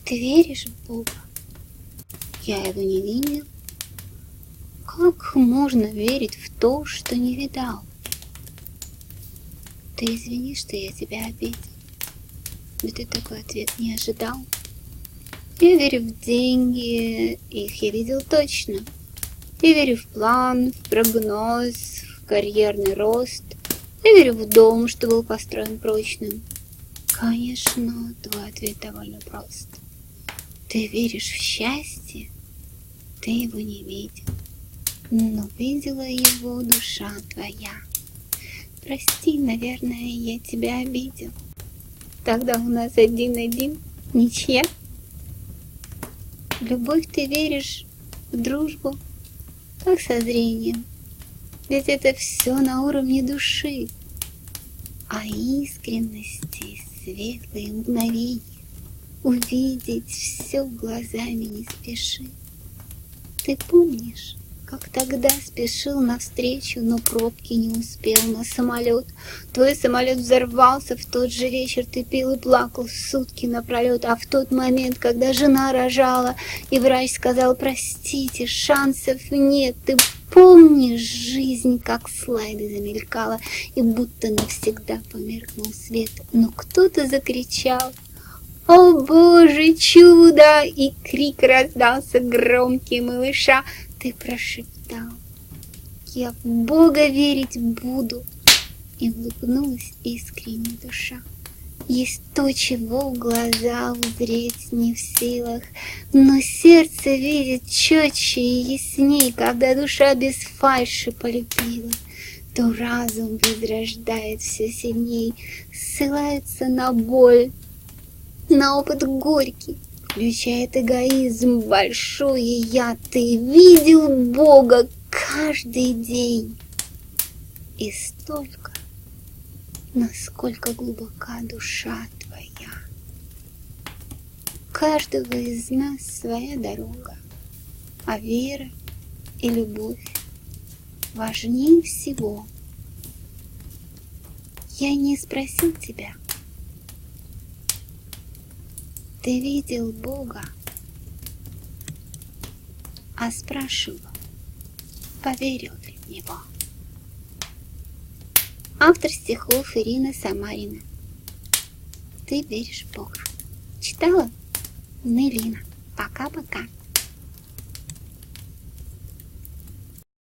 Ты веришь в Бога? Я его не видел. Как можно верить в то, что не видал? Ты извини, что я тебя обидел. Но ты такой ответ не ожидал. Я верю в деньги, их я видел точно. Я верю в план, в прогноз, в карьерный рост. Я верю в дом, что был построен прочным. Конечно, твой ответ довольно прост. Ты веришь в счастье? Ты его не видел, но видела его душа твоя. Прости, наверное, я тебя обидел. Тогда у нас 1-1, ничья. В любовь ты веришь, в дружбу, как со зрением. Ведь это все на уровне души. А искренности, светлые мгновения, увидеть все глазами не спеши. Ты помнишь, как тогда спешил навстречу, но пробки не успел на самолет? Твой самолет взорвался, в тот же вечер ты пил и плакал сутки напролет. А в тот момент, когда жена рожала, и врач сказал: простите, шансов нет, ты помнишь, жизнь как слайды замелькала, и будто навсегда померкнул свет. Но кто-то закричал: «О, Боже, чудо!» И крик раздался громкий малыша. Ты прошептал: «Я в Бога верить буду!» И улыбнулась искренне душа. Есть то, чего в глаза узреть не в силах, но сердце видит четче и ясней, когда душа без фальши полюбила. То разум возрождает все сильней, ссылается на боль, на опыт горький, включает эгоизм большой и я. Ты видел Бога каждый день, и столько, насколько глубока душа твоя. У каждого из нас своя дорога, а вера и любовь важнее всего. Я не спросил тебя: ты видел Бога? А спрашивал: поверил ли в Него? Автор стихов Ирина Самарина. Ты веришь в Бога? Читала Неллина. Пока-пока.